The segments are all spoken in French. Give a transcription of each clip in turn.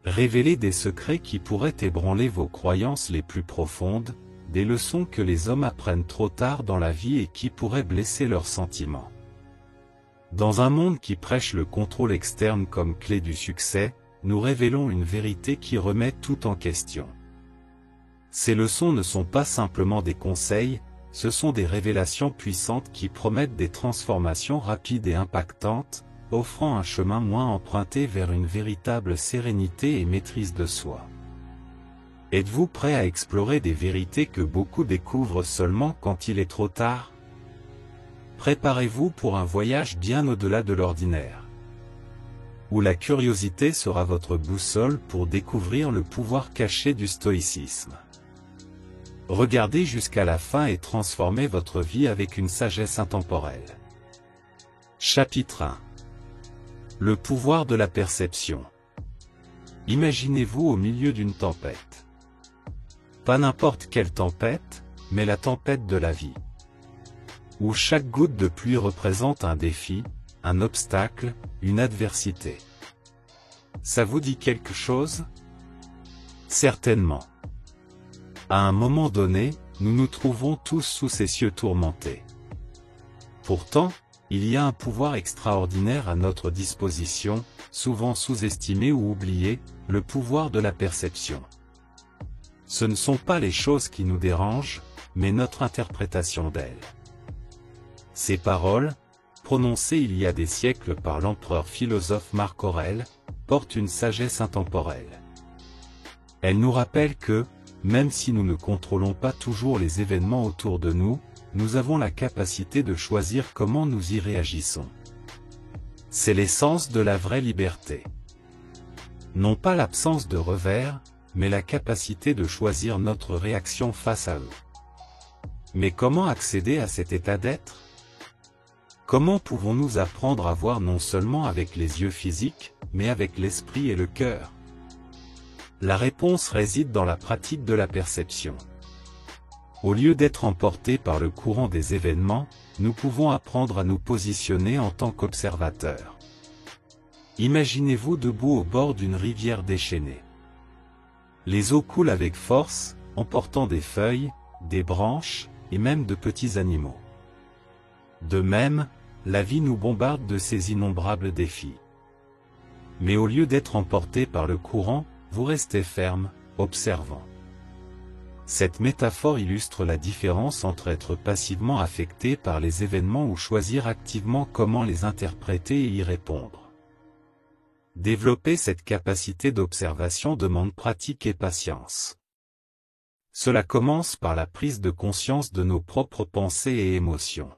Révéler des secrets qui pourraient ébranler vos croyances les plus profondes, des leçons que les hommes apprennent trop tard dans la vie et qui pourraient blesser leurs sentiments. Dans un monde qui prêche le contrôle externe comme clé du succès, nous révélons une vérité qui remet tout en question. Ces leçons ne sont pas simplement des conseils, ce sont des révélations puissantes qui promettent des transformations rapides et impactantes, offrant un chemin moins emprunté vers une véritable sérénité et maîtrise de soi. Êtes-vous prêt à explorer des vérités que beaucoup découvrent seulement quand il est trop tard? Préparez-vous pour un voyage bien au-delà de l'ordinaire, où la curiosité sera votre boussole pour découvrir le pouvoir caché du stoïcisme. Regardez jusqu'à la fin et transformez votre vie avec une sagesse intemporelle. Chapitre 1. Le pouvoir de la perception. Imaginez-vous au milieu d'une tempête. Pas n'importe quelle tempête, mais la tempête de la vie, où chaque goutte de pluie représente un défi, un obstacle, une adversité. Ça vous dit quelque chose? Certainement. À un moment donné, nous nous trouvons tous sous ces cieux tourmentés. Pourtant, il y a un pouvoir extraordinaire à notre disposition, souvent sous-estimé ou oublié, le pouvoir de la perception. Ce ne sont pas les choses qui nous dérangent, mais notre interprétation d'elles. Ces paroles, prononcées il y a des siècles par l'empereur philosophe Marc Aurèle, portent une sagesse intemporelle. Elles nous rappellent que, même si nous ne contrôlons pas toujours les événements autour de nous, nous avons la capacité de choisir comment nous y réagissons. C'est l'essence de la vraie liberté. Non pas l'absence de revers, mais la capacité de choisir notre réaction face à eux. Mais comment accéder à cet état d'être? Comment pouvons-nous apprendre à voir non seulement avec les yeux physiques, mais avec l'esprit et le cœur? La réponse réside dans la pratique de la perception. Au lieu d'être emportés par le courant des événements, nous pouvons apprendre à nous positionner en tant qu'observateurs. Imaginez-vous debout au bord d'une rivière déchaînée. Les eaux coulent avec force, emportant des feuilles, des branches, et même de petits animaux. De même, la vie nous bombarde de ses innombrables défis. Mais au lieu d'être emporté par le courant, vous restez ferme, observant. Cette métaphore illustre la différence entre être passivement affecté par les événements ou choisir activement comment les interpréter et y répondre. Développer cette capacité d'observation demande pratique et patience. Cela commence par la prise de conscience de nos propres pensées et émotions.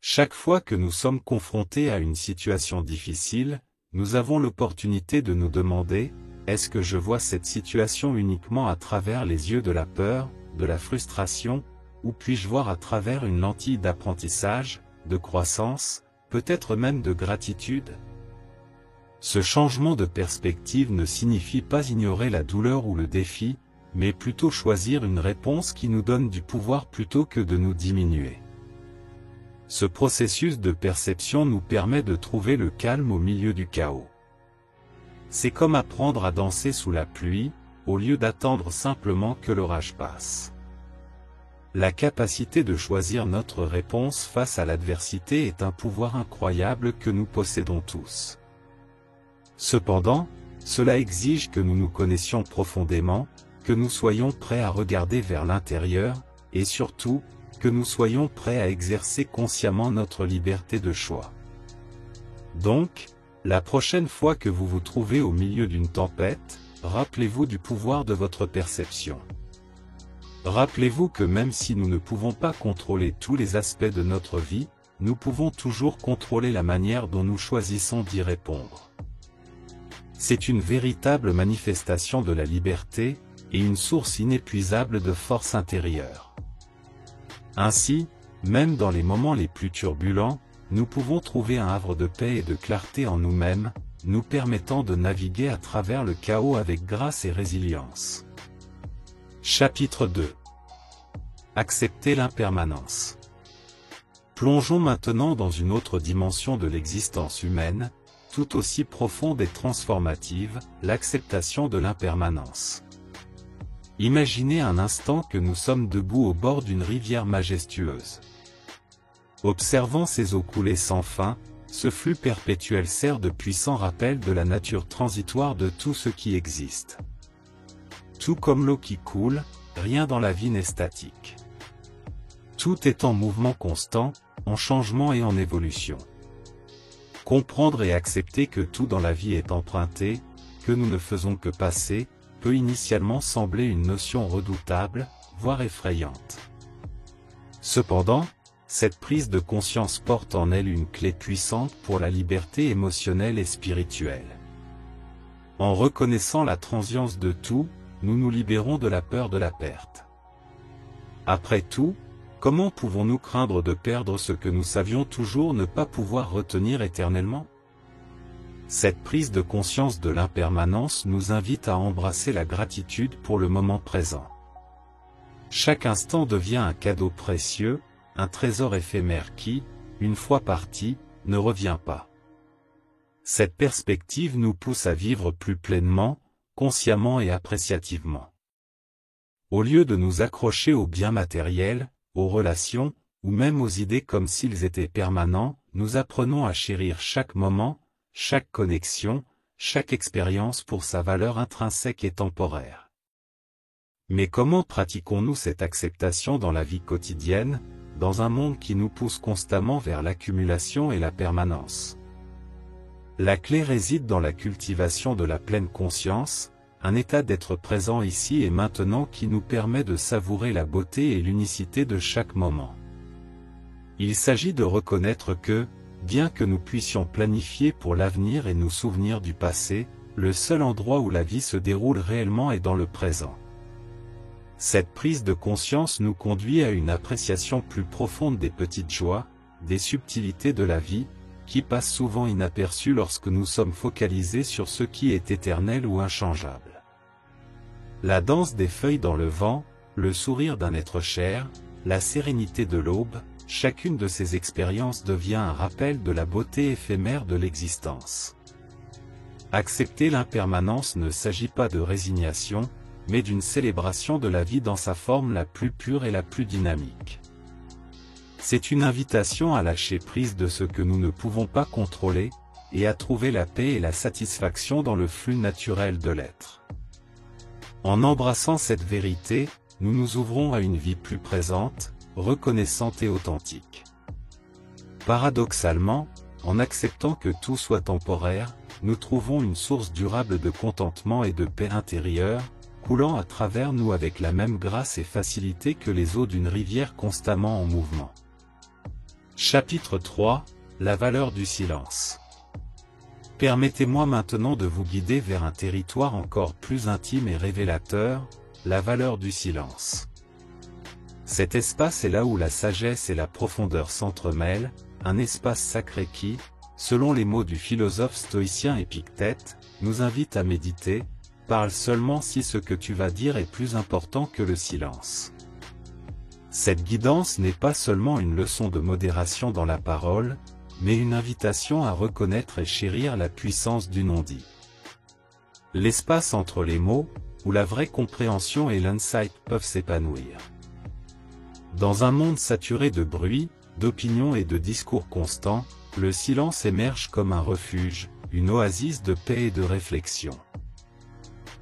Chaque fois que nous sommes confrontés à une situation difficile, nous avons l'opportunité de nous demander: est-ce que je vois cette situation uniquement à travers les yeux de la peur, de la frustration, ou puis-je voir à travers une lentille d'apprentissage, de croissance, peut-être même de gratitude? Ce changement de perspective ne signifie pas ignorer la douleur ou le défi, mais plutôt choisir une réponse qui nous donne du pouvoir plutôt que de nous diminuer. Ce processus de perception nous permet de trouver le calme au milieu du chaos. C'est comme apprendre à danser sous la pluie, au lieu d'attendre simplement que l'orage passe. La capacité de choisir notre réponse face à l'adversité est un pouvoir incroyable que nous possédons tous. Cependant, cela exige que nous nous connaissions profondément, que nous soyons prêts à regarder vers l'intérieur, et surtout, que nous soyons prêts à exercer consciemment notre liberté de choix. Donc, la prochaine fois que vous vous trouvez au milieu d'une tempête, rappelez-vous du pouvoir de votre perception. Rappelez-vous que même si nous ne pouvons pas contrôler tous les aspects de notre vie, nous pouvons toujours contrôler la manière dont nous choisissons d'y répondre. C'est une véritable manifestation de la liberté, et une source inépuisable de force intérieure. Ainsi, même dans les moments les plus turbulents, nous pouvons trouver un havre de paix et de clarté en nous-mêmes, nous permettant de naviguer à travers le chaos avec grâce et résilience. Chapitre 2. Accepter l'impermanence. Plongeons maintenant dans une autre dimension de l'existence humaine, tout aussi profonde et transformative, l'acceptation de l'impermanence. Imaginez un instant que nous sommes debout au bord d'une rivière majestueuse. Observant ses eaux couler sans fin, ce flux perpétuel sert de puissant rappel de la nature transitoire de tout ce qui existe. Tout comme l'eau qui coule, rien dans la vie n'est statique. Tout est en mouvement constant, en changement et en évolution. Comprendre et accepter que tout dans la vie est emprunté, que nous ne faisons que passer, peut initialement sembler une notion redoutable, voire effrayante. Cependant, cette prise de conscience porte en elle une clé puissante pour la liberté émotionnelle et spirituelle. En reconnaissant la transience de tout, nous nous libérons de la peur de la perte. Après tout, comment pouvons-nous craindre de perdre ce que nous savions toujours ne pas pouvoir retenir éternellement? Cette prise de conscience de l'impermanence nous invite à embrasser la gratitude pour le moment présent. Chaque instant devient un cadeau précieux, un trésor éphémère qui, une fois parti, ne revient pas. Cette perspective nous pousse à vivre plus pleinement, consciemment et appréciativement. Au lieu de nous accrocher aux biens matériels, aux relations, ou même aux idées comme s'ils étaient permanents, nous apprenons à chérir chaque moment, chaque connexion, chaque expérience pour sa valeur intrinsèque et temporaire. Mais comment pratiquons-nous cette acceptation dans la vie quotidienne, dans un monde qui nous pousse constamment vers l'accumulation et la permanence? La clé réside dans la cultivation de la pleine conscience, un état d'être présent ici et maintenant qui nous permet de savourer la beauté et l'unicité de chaque moment. Il s'agit de reconnaître que, bien que nous puissions planifier pour l'avenir et nous souvenir du passé, le seul endroit où la vie se déroule réellement est dans le présent. Cette prise de conscience nous conduit à une appréciation plus profonde des petites joies, des subtilités de la vie, qui passent souvent inaperçues lorsque nous sommes focalisés sur ce qui est éternel ou inchangeable. La danse des feuilles dans le vent, le sourire d'un être cher, la sérénité de l'aube, chacune de ces expériences devient un rappel de la beauté éphémère de l'existence. Accepter l'impermanence ne s'agit pas de résignation, mais d'une célébration de la vie dans sa forme la plus pure et la plus dynamique. C'est une invitation à lâcher prise de ce que nous ne pouvons pas contrôler, et à trouver la paix et la satisfaction dans le flux naturel de l'être. En embrassant cette vérité, nous nous ouvrons à une vie plus présente, reconnaissante et authentique. Paradoxalement, en acceptant que tout soit temporaire, nous trouvons une source durable de contentement et de paix intérieure, coulant à travers nous avec la même grâce et facilité que les eaux d'une rivière constamment en mouvement. Chapitre 3 – La valeur du silence. Permettez-moi maintenant de vous guider vers un territoire encore plus intime et révélateur, la valeur du silence. Cet espace est là où la sagesse et la profondeur s'entremêlent, un espace sacré qui, selon les mots du philosophe stoïcien Épictète, nous invite à méditer, parle seulement si ce que tu vas dire est plus important que le silence. Cette guidance n'est pas seulement une leçon de modération dans la parole, mais une invitation à reconnaître et chérir la puissance du non-dit. L'espace entre les mots, où la vraie compréhension et l'insight peuvent s'épanouir. Dans un monde saturé de bruit, d'opinions et de discours constants, le silence émerge comme un refuge, une oasis de paix et de réflexion.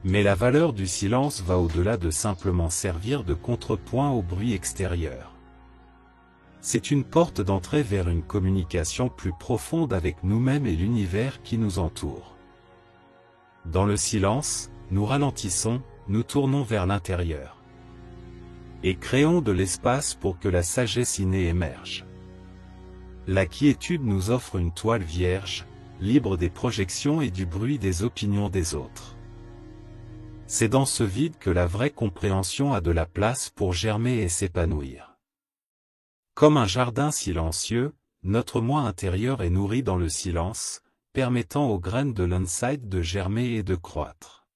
Mais la valeur du silence va au-delà de simplement servir de contrepoint au bruit extérieur. C'est une porte d'entrée vers une communication plus profonde avec nous-mêmes et l'univers qui nous entoure. Dans le silence, nous ralentissons, nous tournons vers l'intérieur. Et créons de l'espace pour que la sagesse innée émerge. La quiétude nous offre une toile vierge, libre des projections et du bruit des opinions des autres. C'est dans ce vide que la vraie compréhension a de la place pour germer et s'épanouir. Comme un jardin silencieux, notre moi intérieur est nourri dans le silence, permettant aux graines de l'insight de germer et de croître.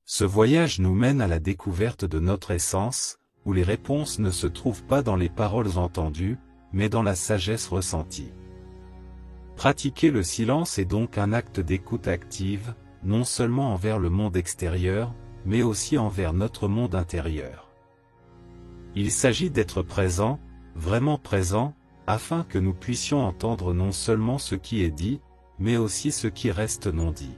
Ce voyage nous mène à la découverte de notre essence, où les réponses ne se trouvent pas dans les paroles entendues, mais dans la sagesse ressentie. Pratiquer le silence est donc un acte d'écoute active, non seulement envers le monde extérieur, mais aussi envers notre monde intérieur. Il s'agit d'être présent, vraiment présent, afin que nous puissions entendre non seulement ce qui est dit, mais aussi ce qui reste non dit.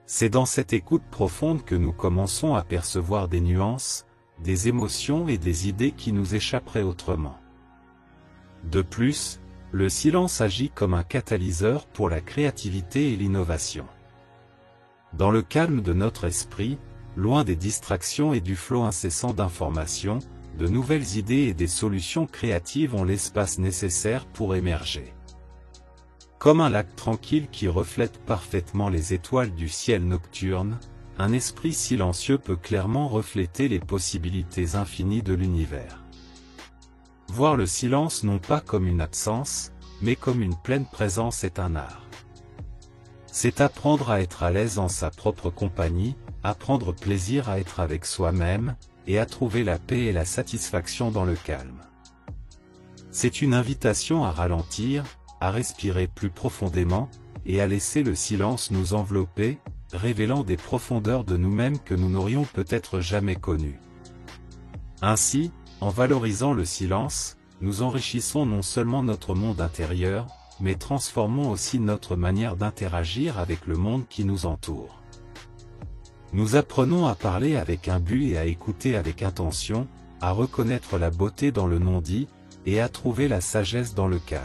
C'est dans cette écoute profonde que nous commençons à percevoir des nuances, des émotions et des idées qui nous échapperaient autrement. De plus, le silence agit comme un catalyseur pour la créativité et l'innovation. Dans le calme de notre esprit, loin des distractions et du flot incessant d'informations, de nouvelles idées et des solutions créatives ont l'espace nécessaire pour émerger. Comme un lac tranquille qui reflète parfaitement les étoiles du ciel nocturne, un esprit silencieux peut clairement refléter les possibilités infinies de l'univers. Voir le silence non pas comme une absence, mais comme une pleine présence est un art. C'est apprendre à être à l'aise en sa propre compagnie, à prendre plaisir à être avec soi-même, et à trouver la paix et la satisfaction dans le calme. C'est une invitation à ralentir, à respirer plus profondément, et à laisser le silence nous envelopper, révélant des profondeurs de nous-mêmes que nous n'aurions peut-être jamais connues. Ainsi, en valorisant le silence, nous enrichissons non seulement notre monde intérieur, mais transformons aussi notre manière d'interagir avec le monde qui nous entoure. Nous apprenons à parler avec un but et à écouter avec intention, à reconnaître la beauté dans le non-dit, et à trouver la sagesse dans le calme.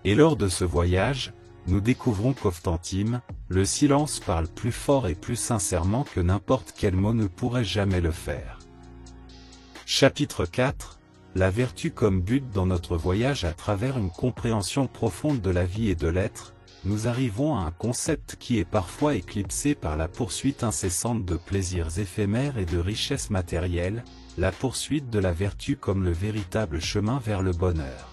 Et lors de ce voyage, nous découvrons qu'Oftantime, le silence parle plus fort et plus sincèrement que n'importe quel mot ne pourrait jamais le faire. Chapitre 4 : La vertu comme but. Dans notre voyage à travers une compréhension profonde de la vie et de l'être, nous arrivons à un concept qui est parfois éclipsé par la poursuite incessante de plaisirs éphémères et de richesses matérielles, la poursuite de la vertu comme le véritable chemin vers le bonheur.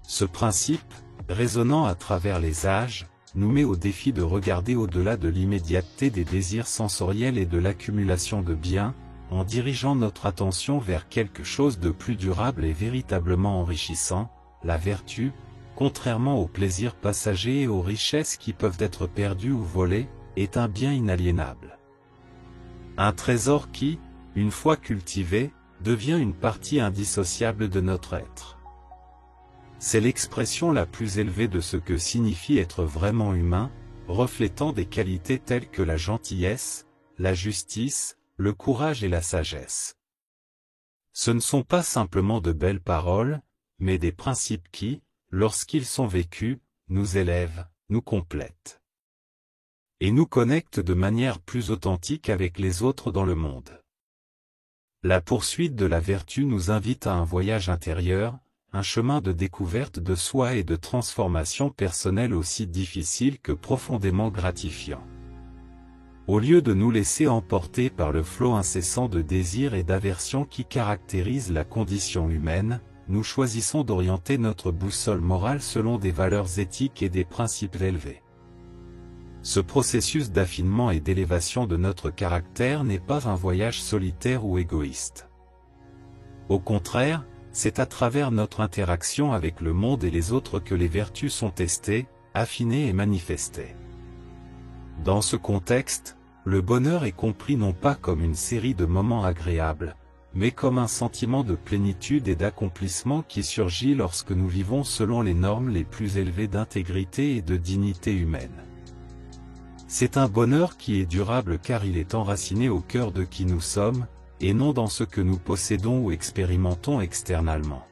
Ce principe, résonnant à travers les âges, nous met au défi de regarder au-delà de l'immédiateté des désirs sensoriels et de l'accumulation de biens, en dirigeant notre attention vers quelque chose de plus durable et véritablement enrichissant, la vertu, contrairement aux plaisirs passagers et aux richesses qui peuvent être perdues ou volées, est un bien inaliénable. Un trésor qui, une fois cultivé, devient une partie indissociable de notre être. C'est l'expression la plus élevée de ce que signifie être vraiment humain, reflétant des qualités telles que la gentillesse, la justice, le courage et la sagesse. Ce ne sont pas simplement de belles paroles, mais des principes qui, lorsqu'ils sont vécus, nous élèvent, nous complètent. Et nous connectent de manière plus authentique avec les autres dans le monde. La poursuite de la vertu nous invite à un voyage intérieur, un chemin de découverte de soi et de transformation personnelle aussi difficile que profondément gratifiant. Au lieu de nous laisser emporter par le flot incessant de désirs et d'aversions qui caractérise la condition humaine, nous choisissons d'orienter notre boussole morale selon des valeurs éthiques et des principes élevés. Ce processus d'affinement et d'élévation de notre caractère n'est pas un voyage solitaire ou égoïste. Au contraire, c'est à travers notre interaction avec le monde et les autres que les vertus sont testées, affinées et manifestées. Dans ce contexte, le bonheur est compris non pas comme une série de moments agréables, mais comme un sentiment de plénitude et d'accomplissement qui surgit lorsque nous vivons selon les normes les plus élevées d'intégrité et de dignité humaine. C'est un bonheur qui est durable car il est enraciné au cœur de qui nous sommes, et non dans ce que nous possédons ou expérimentons externellement.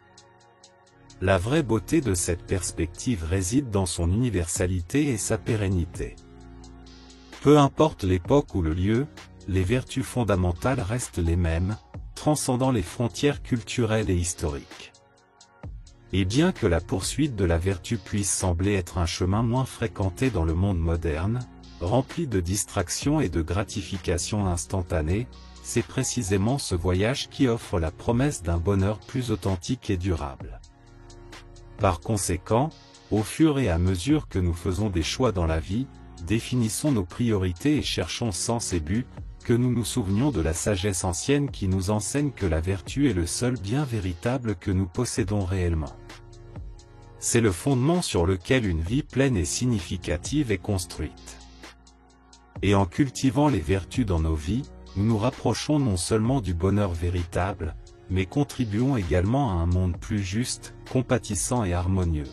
La vraie beauté de cette perspective réside dans son universalité et sa pérennité. Peu importe l'époque ou le lieu, les vertus fondamentales restent les mêmes, transcendant les frontières culturelles et historiques. Et bien que la poursuite de la vertu puisse sembler être un chemin moins fréquenté dans le monde moderne, rempli de distractions et de gratifications instantanées, c'est précisément ce voyage qui offre la promesse d'un bonheur plus authentique et durable. Par conséquent, au fur et à mesure que nous faisons des choix dans la vie, définissons nos priorités et cherchons sens et but, que nous nous souvenions de la sagesse ancienne qui nous enseigne que la vertu est le seul bien véritable que nous possédons réellement. c'est le fondement sur lequel une vie pleine et significative est construite. Et en cultivant les vertus dans nos vies, nous nous rapprochons non seulement du bonheur véritable, mais contribuons également à un monde plus juste, compatissant et harmonieux.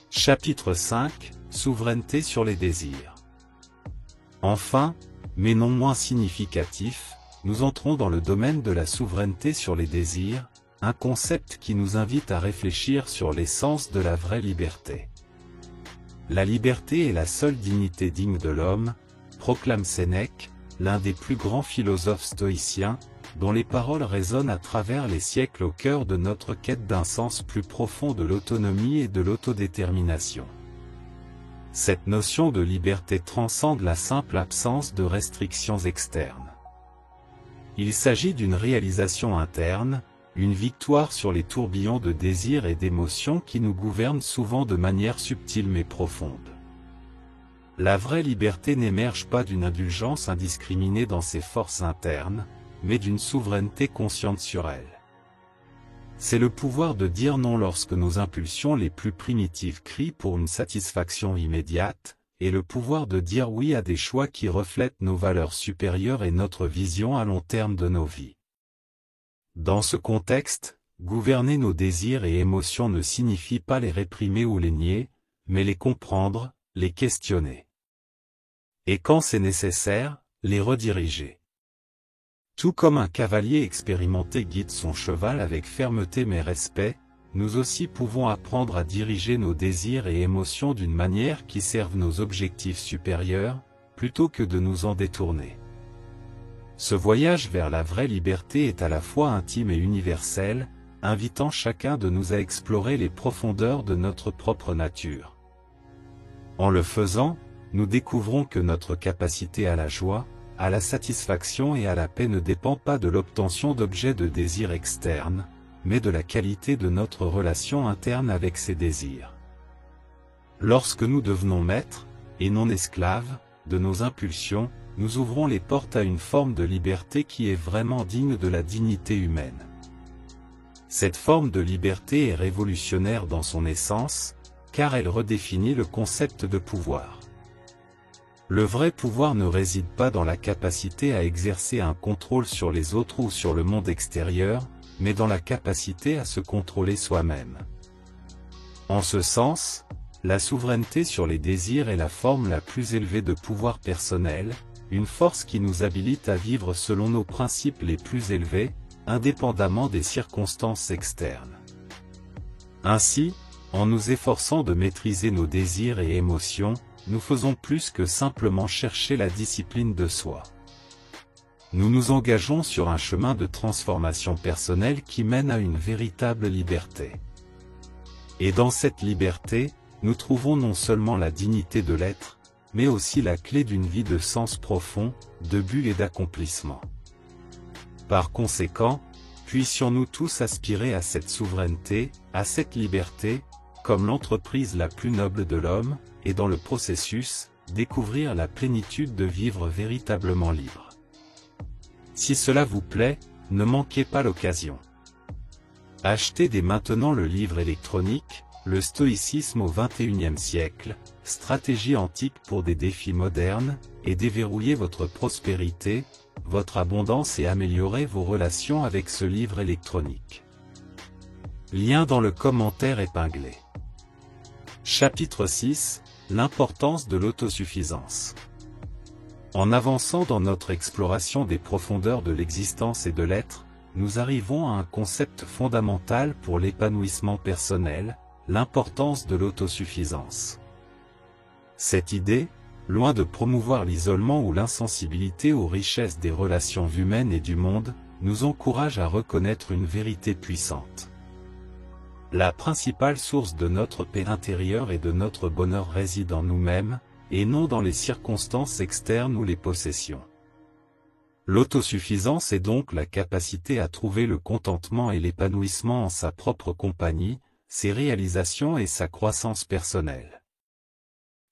Chapitre 5 – Souveraineté sur les désirs. Enfin, mais non moins significatif, nous entrons dans le domaine de la souveraineté sur les désirs, un concept qui nous invite à réfléchir sur l'essence de la vraie liberté. La liberté est la seule dignité digne de l'homme, proclame Sénèque, l'un des plus grands philosophes stoïciens, dont les paroles résonnent à travers les siècles au cœur de notre quête d'un sens plus profond de l'autonomie et de l'autodétermination. Cette notion de liberté transcende la simple absence de restrictions externes. Il s'agit d'une réalisation interne, une victoire sur les tourbillons de désirs et d'émotions qui nous gouvernent souvent de manière subtile mais profonde. La vraie liberté n'émerge pas d'une indulgence indiscriminée dans ses forces internes, mais d'une souveraineté consciente sur elles. C'est le pouvoir de dire non lorsque nos impulsions les plus primitives crient pour une satisfaction immédiate, et le pouvoir de dire oui à des choix qui reflètent nos valeurs supérieures et notre vision à long terme de nos vies. Dans ce contexte, gouverner nos désirs et émotions ne signifie pas les réprimer ou les nier, mais les comprendre, les questionner. Et quand c'est nécessaire, les rediriger. Tout comme un cavalier expérimenté guide son cheval avec fermeté mais respect, nous aussi pouvons apprendre à diriger nos désirs et émotions d'une manière qui serve nos objectifs supérieurs, plutôt que de nous en détourner. Ce voyage vers la vraie liberté est à la fois intime et universel, invitant chacun de nous à explorer les profondeurs de notre propre nature. En le faisant, nous découvrons que notre capacité à la joie, à la satisfaction et à la paix ne dépend pas de l'obtention d'objets de désir externes, mais de la qualité de notre relation interne avec ces désirs. Lorsque nous devenons maîtres, et non esclaves, de nos impulsions, nous ouvrons les portes à une forme de liberté qui est vraiment digne de la dignité humaine. Cette forme de liberté est révolutionnaire dans son essence, car elle redéfinit le concept de pouvoir. Le vrai pouvoir ne réside pas dans la capacité à exercer un contrôle sur les autres ou sur le monde extérieur, mais dans la capacité à se contrôler soi-même. En ce sens, la souveraineté sur les désirs est la forme la plus élevée de pouvoir personnel, une force qui nous habilite à vivre selon nos principes les plus élevés, indépendamment des circonstances externes. Ainsi, en nous efforçant de maîtriser nos désirs et émotions, nous faisons plus que simplement chercher la discipline de soi. Nous nous engageons sur un chemin de transformation personnelle qui mène à une véritable liberté. Et dans cette liberté, nous trouvons non seulement la dignité de l'être, mais aussi la clé d'une vie de sens profond, de but et d'accomplissement. Par conséquent, puissions-nous tous aspirer à cette souveraineté, à cette liberté, comme l'entreprise la plus noble de l'homme, et dans le processus, découvrir la plénitude de vivre véritablement libre. Si cela vous plaît, ne manquez pas l'occasion. Achetez dès maintenant le livre électronique, Le stoïcisme au XXIe siècle, stratégie antique pour des défis modernes, et déverrouillez votre prospérité, votre abondance et améliorez vos relations avec ce livre électronique. Lien dans le commentaire épinglé. Chapitre 6 – L'importance de l'autosuffisance. En avançant dans notre exploration des profondeurs de l'existence et de l'être, nous arrivons à un concept fondamental pour l'épanouissement personnel, l'importance de l'autosuffisance. Cette idée, loin de promouvoir l'isolement ou l'insensibilité aux richesses des relations humaines et du monde, nous encourage à reconnaître une vérité puissante. La principale source de notre paix intérieure et de notre bonheur réside en nous-mêmes, et non dans les circonstances externes ou les possessions. L'autosuffisance est donc la capacité à trouver le contentement et l'épanouissement en sa propre compagnie, ses réalisations et sa croissance personnelle.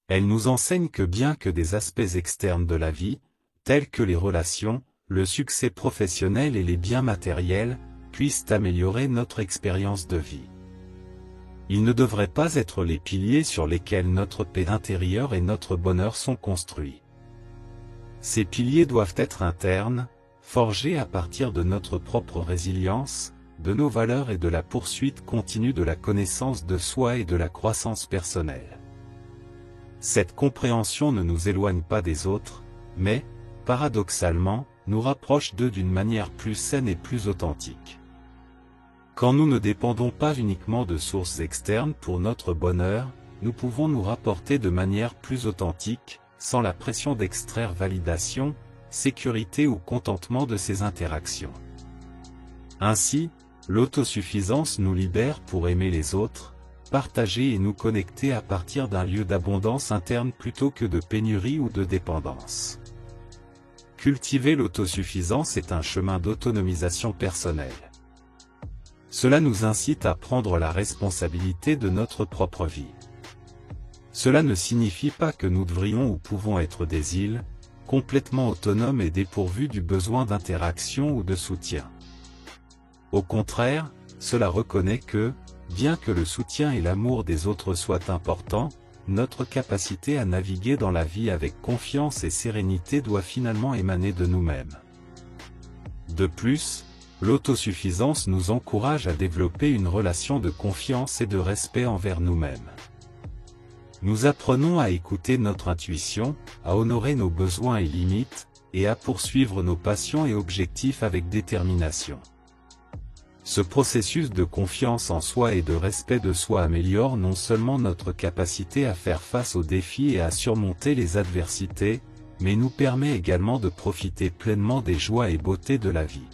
Elle nous enseigne que bien que des aspects externes de la vie, tels que les relations, le succès professionnel et les biens matériels, puissent améliorer notre expérience de vie, Ils ne devraient pas être les piliers sur lesquels notre paix intérieure et notre bonheur sont construits. Ces piliers doivent être internes, forgés à partir de notre propre résilience, de nos valeurs et de la poursuite continue de la connaissance de soi et de la croissance personnelle. Cette compréhension ne nous éloigne pas des autres, mais, paradoxalement, nous rapproche d'eux d'une manière plus saine et plus authentique. Quand nous ne dépendons pas uniquement de sources externes pour notre bonheur, nous pouvons nous rapporter de manière plus authentique, sans la pression d'extraire validation, sécurité ou contentement de ces interactions. Ainsi, l'autosuffisance nous libère pour aimer les autres, partager et nous connecter à partir d'un lieu d'abondance interne plutôt que de pénurie ou de dépendance. Cultiver l'autosuffisance est un chemin d'autonomisation personnelle. Cela nous incite à prendre la responsabilité de notre propre vie. Cela ne signifie pas que nous devrions ou pouvons être des îles, complètement autonomes et dépourvus du besoin d'interaction ou de soutien. Au contraire, cela reconnaît que, bien que le soutien et l'amour des autres soient importants, notre capacité à naviguer dans la vie avec confiance et sérénité doit finalement émaner de nous-mêmes. De plus, l'autosuffisance nous encourage à développer une relation de confiance et de respect envers nous-mêmes. Nous apprenons à écouter notre intuition, à honorer nos besoins et limites, et à poursuivre nos passions et objectifs avec détermination. Ce processus de confiance en soi et de respect de soi améliore non seulement notre capacité à faire face aux défis et à surmonter les adversités, mais nous permet également de profiter pleinement des joies et beautés de la vie.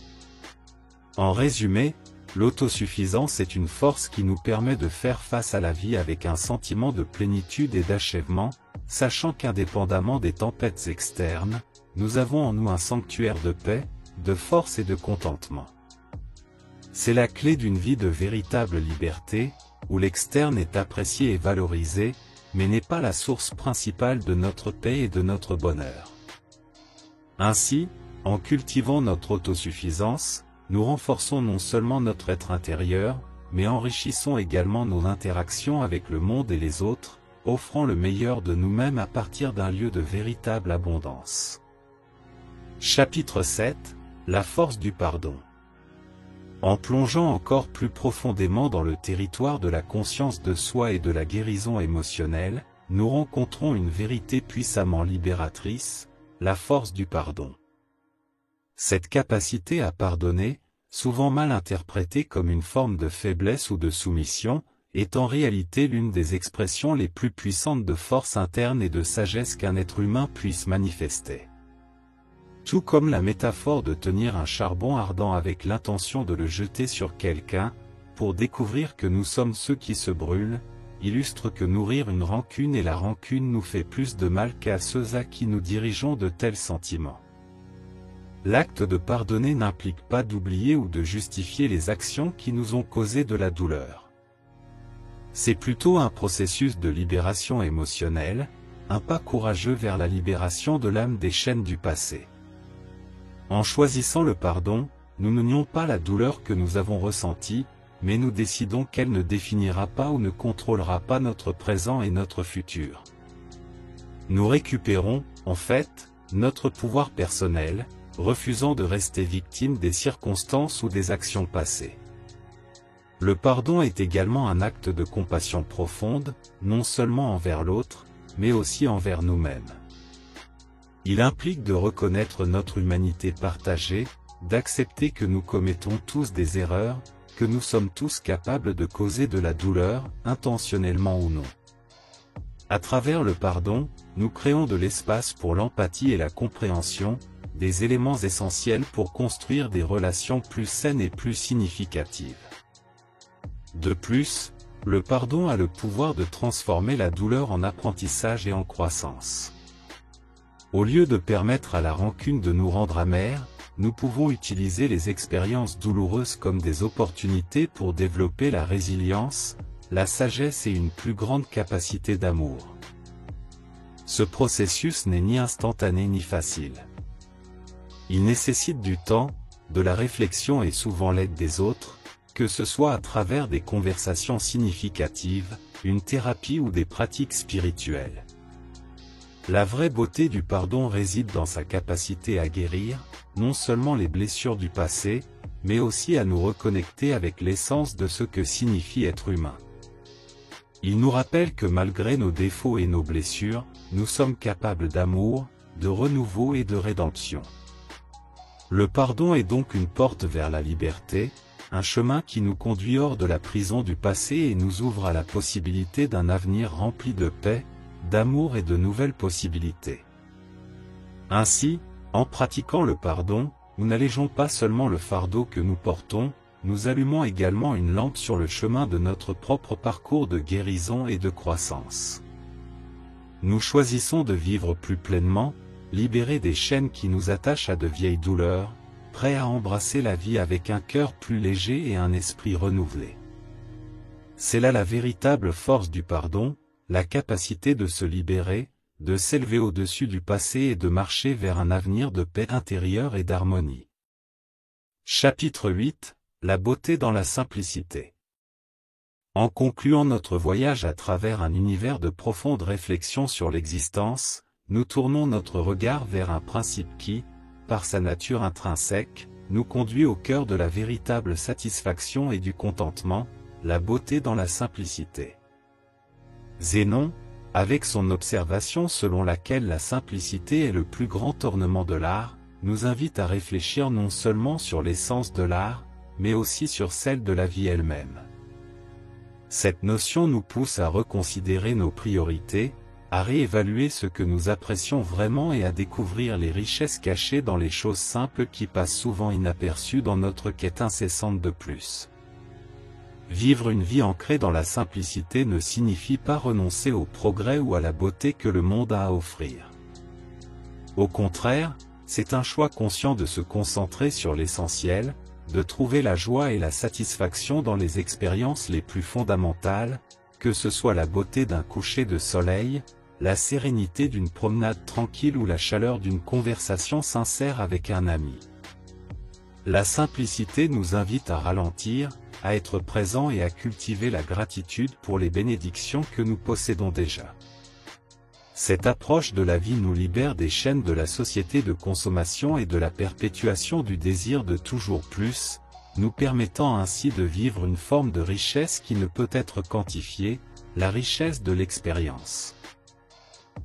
En résumé, l'autosuffisance est une force qui nous permet de faire face à la vie avec un sentiment de plénitude et d'achèvement, sachant qu'indépendamment des tempêtes externes, nous avons en nous un sanctuaire de paix, de force et de contentement. C'est la clé d'une vie de véritable liberté, où l'externe est apprécié et valorisé, mais n'est pas la source principale de notre paix et de notre bonheur. Ainsi, en cultivant notre autosuffisance, nous renforçons non seulement notre être intérieur, mais enrichissons également nos interactions avec le monde et les autres, offrant le meilleur de nous-mêmes à partir d'un lieu de véritable abondance. Chapitre 7 : La force du pardon. En plongeant encore plus profondément dans le territoire de la conscience de soi et de la guérison émotionnelle, nous rencontrons une vérité puissamment libératrice, la force du pardon. Cette capacité à pardonner, souvent mal interprétée comme une forme de faiblesse ou de soumission, est en réalité l'une des expressions les plus puissantes de force interne et de sagesse qu'un être humain puisse manifester. Tout comme la métaphore de tenir un charbon ardent avec l'intention de le jeter sur quelqu'un, pour découvrir que nous sommes ceux qui se brûlent, illustre que nourrir une rancune et la rancune nous fait plus de mal qu'à ceux à qui nous dirigeons de tels sentiments. L'acte de pardonner n'implique pas d'oublier ou de justifier les actions qui nous ont causé de la douleur. C'est plutôt un processus de libération émotionnelle, un pas courageux vers la libération de l'âme des chaînes du passé. En choisissant le pardon, nous ne nions pas la douleur que nous avons ressentie, mais nous décidons qu'elle ne définira pas ou ne contrôlera pas notre présent et notre futur. Nous récupérons, en fait, notre pouvoir personnel, refusant de rester victime des circonstances ou des actions passées. Le pardon est également un acte de compassion profonde, non seulement envers l'autre, mais aussi envers nous-mêmes. Il implique de reconnaître notre humanité partagée, d'accepter que nous commettons tous des erreurs, que nous sommes tous capables de causer de la douleur, intentionnellement ou non. À travers le pardon, nous créons de l'espace pour l'empathie et la compréhension, des éléments essentiels pour construire des relations plus saines et plus significatives. De plus, le pardon a le pouvoir de transformer la douleur en apprentissage et en croissance. Au lieu de permettre à la rancune de nous rendre amers, nous pouvons utiliser les expériences douloureuses comme des opportunités pour développer la résilience, la sagesse et une plus grande capacité d'amour. Ce processus n'est ni instantané ni facile. Il nécessite du temps, de la réflexion et souvent l'aide des autres, que ce soit à travers des conversations significatives, une thérapie ou des pratiques spirituelles. La vraie beauté du pardon réside dans sa capacité à guérir, non seulement les blessures du passé, mais aussi à nous reconnecter avec l'essence de ce que signifie être humain. Il nous rappelle que malgré nos défauts et nos blessures, nous sommes capables d'amour, de renouveau et de rédemption. Le pardon est donc une porte vers la liberté, un chemin qui nous conduit hors de la prison du passé et nous ouvre à la possibilité d'un avenir rempli de paix, d'amour et de nouvelles possibilités. Ainsi, en pratiquant le pardon, nous n'allégeons pas seulement le fardeau que nous portons, nous allumons également une lampe sur le chemin de notre propre parcours de guérison et de croissance. Nous choisissons de vivre plus pleinement, libérés des chaînes qui nous attachent à de vieilles douleurs, prêts à embrasser la vie avec un cœur plus léger et un esprit renouvelé. C'est là la véritable force du pardon, la capacité de se libérer, de s'élever au-dessus du passé et de marcher vers un avenir de paix intérieure et d'harmonie. Chapitre 8 : La beauté dans la simplicité. En concluant notre voyage à travers un univers de profondes réflexions sur l'existence, nous tournons notre regard vers un principe qui, par sa nature intrinsèque, nous conduit au cœur de la véritable satisfaction et du contentement, la beauté dans la simplicité. Zénon, avec son observation selon laquelle la simplicité est le plus grand ornement de l'art, nous invite à réfléchir non seulement sur l'essence de l'art, mais aussi sur celle de la vie elle-même. Cette notion nous pousse à reconsidérer nos priorités, à réévaluer ce que nous apprécions vraiment et à découvrir les richesses cachées dans les choses simples qui passent souvent inaperçues dans notre quête incessante de plus. Vivre une vie ancrée dans la simplicité ne signifie pas renoncer au progrès ou à la beauté que le monde a à offrir. Au contraire, c'est un choix conscient de se concentrer sur l'essentiel, de trouver la joie et la satisfaction dans les expériences les plus fondamentales, que ce soit la beauté d'un coucher de soleil, la sérénité d'une promenade tranquille ou la chaleur d'une conversation sincère avec un ami. La simplicité nous invite à ralentir, à être présent et à cultiver la gratitude pour les bénédictions que nous possédons déjà. Cette approche de la vie nous libère des chaînes de la société de consommation et de la perpétuation du désir de toujours plus, nous permettant ainsi de vivre une forme de richesse qui ne peut être quantifiée, la richesse de l'expérience.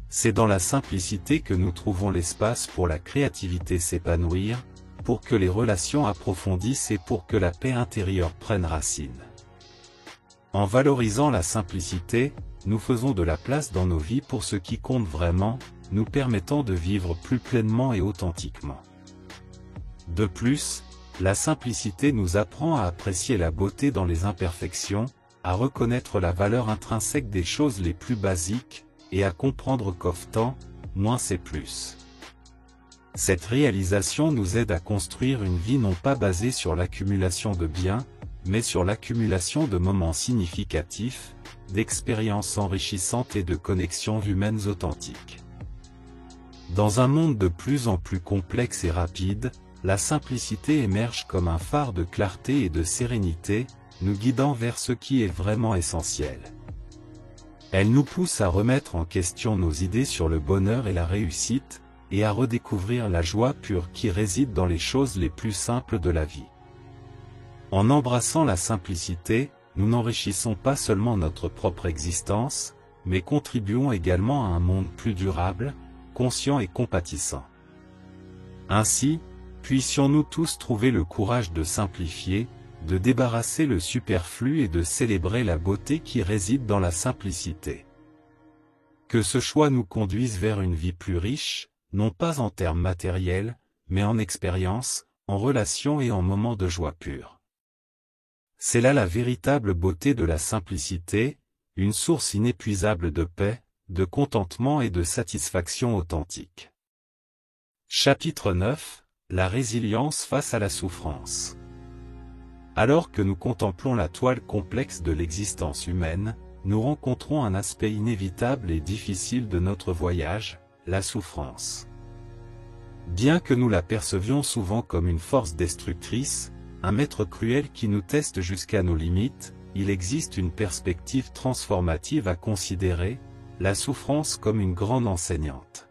C'est dans la simplicité que nous trouvons l'espace pour la créativité s'épanouir, pour que les relations approfondissent et pour que la paix intérieure prenne racine. En valorisant la simplicité, nous faisons de la place dans nos vies pour ce qui compte vraiment, nous permettant de vivre plus pleinement et authentiquement. De plus, la simplicité nous apprend à apprécier la beauté dans les imperfections, à reconnaître la valeur intrinsèque des choses les plus basiques, et à comprendre qu'often, moins c'est plus. Cette réalisation nous aide à construire une vie non pas basée sur l'accumulation de biens, mais sur l'accumulation de moments significatifs, d'expériences enrichissantes et de connexions humaines authentiques. Dans un monde de plus en plus complexe et rapide, la simplicité émerge comme un phare de clarté et de sérénité, nous guidant vers ce qui est vraiment essentiel. Elle nous pousse à remettre en question nos idées sur le bonheur et la réussite, et à redécouvrir la joie pure qui réside dans les choses les plus simples de la vie. En embrassant la simplicité, nous n'enrichissons pas seulement notre propre existence, mais contribuons également à un monde plus durable, conscient et compatissant. Ainsi, puissions-nous tous trouver le courage de simplifier, de débarrasser le superflu et de célébrer la beauté qui réside dans la simplicité. Que ce choix nous conduise vers une vie plus riche, non pas en termes matériels, mais en expérience, en relations et en moments de joie pure. C'est là la véritable beauté de la simplicité, une source inépuisable de paix, de contentement et de satisfaction authentique. Chapitre 9 : La résilience face à la souffrance. Alors que nous contemplons la toile complexe de l'existence humaine, nous rencontrons un aspect inévitable et difficile de notre voyage, la souffrance. Bien que nous la percevions souvent comme une force destructrice, un maître cruel qui nous teste jusqu'à nos limites, il existe une perspective transformative à considérer, la souffrance comme une grande enseignante.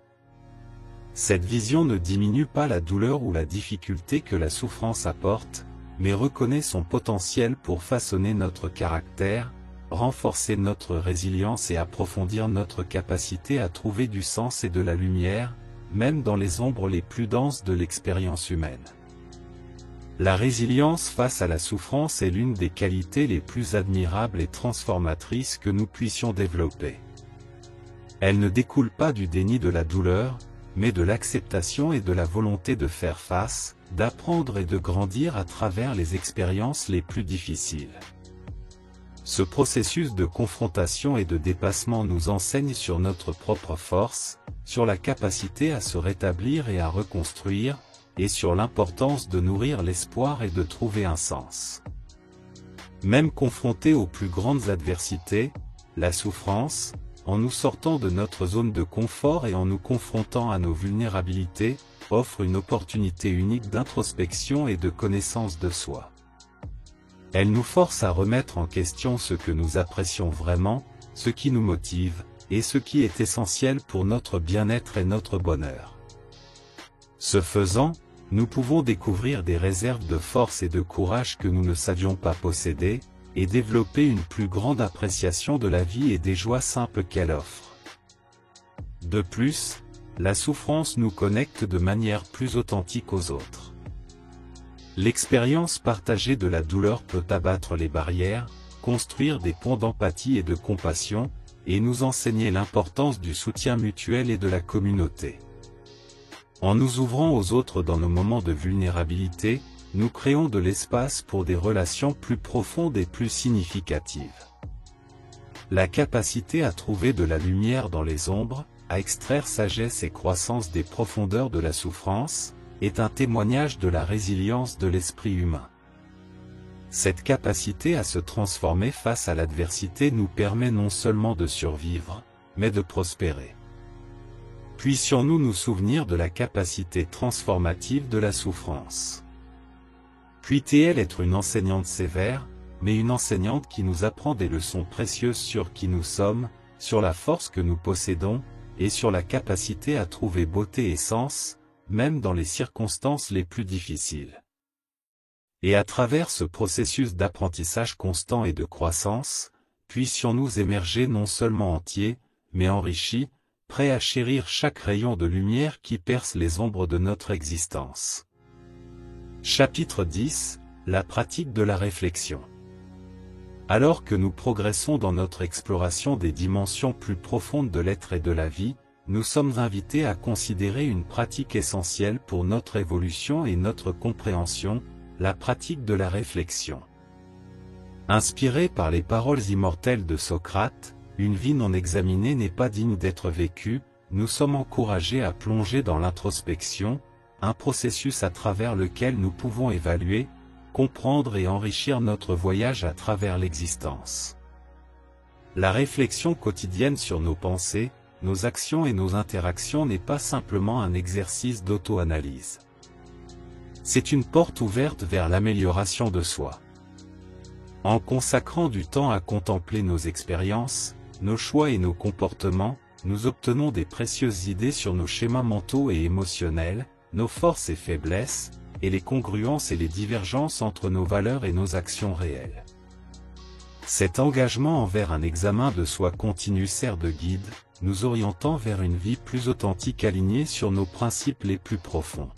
Cette vision ne diminue pas la douleur ou la difficulté que la souffrance apporte, mais reconnaît son potentiel pour façonner notre caractère, renforcer notre résilience et approfondir notre capacité à trouver du sens et de la lumière, même dans les ombres les plus denses de l'expérience humaine. La résilience face à la souffrance est l'une des qualités les plus admirables et transformatrices que nous puissions développer. Elle ne découle pas du déni de la douleur, mais de l'acceptation et de la volonté de faire face, d'apprendre et de grandir à travers les expériences les plus difficiles. Ce processus de confrontation et de dépassement nous enseigne sur notre propre force, sur la capacité à se rétablir et à reconstruire, et sur l'importance de nourrir l'espoir et de trouver un sens. Même confrontés aux plus grandes adversités, la souffrance, en nous sortant de notre zone de confort et en nous confrontant à nos vulnérabilités, offre une opportunité unique d'introspection et de connaissance de soi. Elle nous force à remettre en question ce que nous apprécions vraiment, ce qui nous motive, et ce qui est essentiel pour notre bien-être et notre bonheur. Ce faisant, nous pouvons découvrir des réserves de force et de courage que nous ne savions pas posséder, et développer une plus grande appréciation de la vie et des joies simples qu'elle offre. De plus, la souffrance nous connecte de manière plus authentique aux autres. L'expérience partagée de la douleur peut abattre les barrières, construire des ponts d'empathie et de compassion, et nous enseigner l'importance du soutien mutuel et de la communauté. En nous ouvrant aux autres dans nos moments de vulnérabilité, nous créons de l'espace pour des relations plus profondes et plus significatives. La capacité à trouver de la lumière dans les ombres, à extraire sagesse et croissance des profondeurs de la souffrance, est un témoignage de la résilience de l'esprit humain. Cette capacité à se transformer face à l'adversité nous permet non seulement de survivre, mais de prospérer. Puissions-nous nous souvenir de la capacité transformative de la souffrance. Puisse-t-elle être une enseignante sévère, mais une enseignante qui nous apprend des leçons précieuses sur qui nous sommes, sur la force que nous possédons, et sur la capacité à trouver beauté et sens, même dans les circonstances les plus difficiles. Et à travers ce processus d'apprentissage constant et de croissance, puissions-nous émerger non seulement entiers, mais enrichis, prêts à chérir chaque rayon de lumière qui perce les ombres de notre existence. Chapitre 10 – La pratique de la réflexion. Alors que nous progressons dans notre exploration des dimensions plus profondes de l'être et de la vie, nous sommes invités à considérer une pratique essentielle pour notre évolution et notre compréhension, la pratique de la réflexion. Inspiré par les paroles immortelles de Socrate, une vie non examinée n'est pas digne d'être vécue, nous sommes encouragés à plonger dans l'introspection, un processus à travers lequel nous pouvons évaluer, comprendre et enrichir notre voyage à travers l'existence. La réflexion quotidienne sur nos pensées, nos actions et nos interactions n'est pas simplement un exercice d'auto-analyse. C'est une porte ouverte vers l'amélioration de soi. En consacrant du temps à contempler nos expériences, nos choix et nos comportements, nous obtenons des précieuses idées sur nos schémas mentaux et émotionnels, nos forces et faiblesses, et les congruences et les divergences entre nos valeurs et nos actions réelles. Cet engagement envers un examen de soi continu sert de guide, nous orientant vers une vie plus authentique alignée sur nos principes les plus profonds.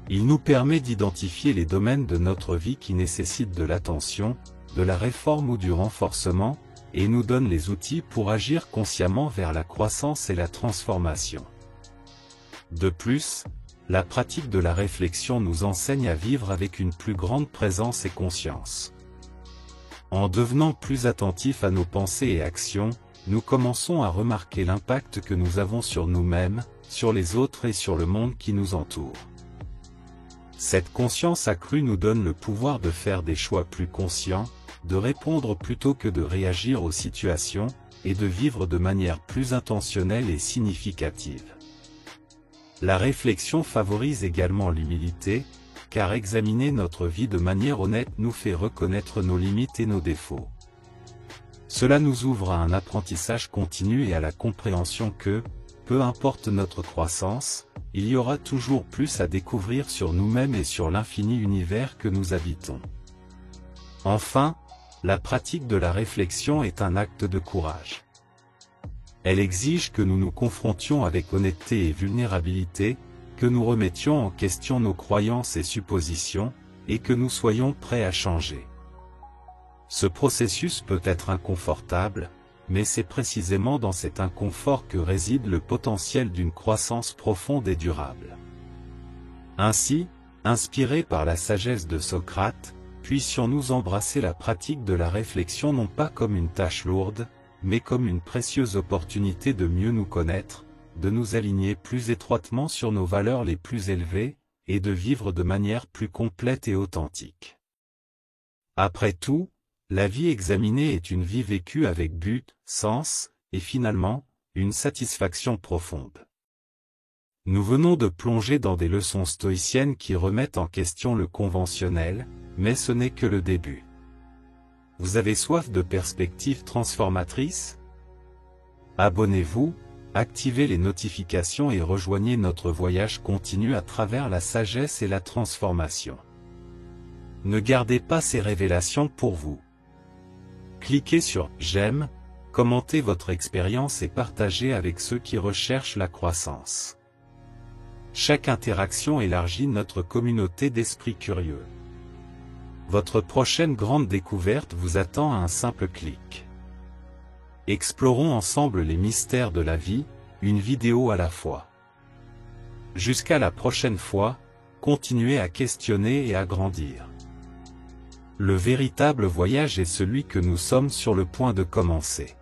Il nous permet d'identifier les domaines de notre vie qui nécessitent de l'attention, de la réforme ou du renforcement, et nous donne les outils pour agir consciemment vers la croissance et la transformation. De plus, la pratique de la réflexion nous enseigne à vivre avec une plus grande présence et conscience. En devenant plus attentifs à nos pensées et actions, nous commençons à remarquer l'impact que nous avons sur nous-mêmes, sur les autres et sur le monde qui nous entoure. Cette conscience accrue nous donne le pouvoir de faire des choix plus conscients, de répondre plutôt que de réagir aux situations, et de vivre de manière plus intentionnelle et significative. La réflexion favorise également l'humilité, car examiner notre vie de manière honnête nous fait reconnaître nos limites et nos défauts. Cela nous ouvre à un apprentissage continu et à la compréhension que, peu importe notre croissance, il y aura toujours plus à découvrir sur nous-mêmes et sur l'infini univers que nous habitons. Enfin, la pratique de la réflexion est un acte de courage. Elle exige que nous nous confrontions avec honnêteté et vulnérabilité, que nous remettions en question nos croyances et suppositions, et que nous soyons prêts à changer. Ce processus peut être inconfortable, mais c'est précisément dans cet inconfort que réside le potentiel d'une croissance profonde et durable. Ainsi, inspirés par la sagesse de Socrate, puissions-nous embrasser la pratique de la réflexion non pas comme une tâche lourde, mais comme une précieuse opportunité de mieux nous connaître, de nous aligner plus étroitement sur nos valeurs les plus élevées, et de vivre de manière plus complète et authentique. Après tout, la vie examinée est une vie vécue avec but, sens, et finalement, une satisfaction profonde. Nous venons de plonger dans des leçons stoïciennes qui remettent en question le conventionnel, mais ce n'est que le début. Vous avez soif de perspectives transformatrices? Abonnez-vous, activez les notifications et rejoignez notre voyage continu à travers la sagesse et la transformation. Ne gardez pas ces révélations pour vous. Cliquez sur « J'aime », commentez votre expérience et partagez avec ceux qui recherchent la croissance. Chaque interaction élargit notre communauté d'esprits curieux. Votre prochaine grande découverte vous attend à un simple clic. Explorons ensemble les mystères de la vie, une vidéo à la fois. Jusqu'à la prochaine fois, continuez à questionner et à grandir. Le véritable voyage est celui que nous sommes sur le point de commencer.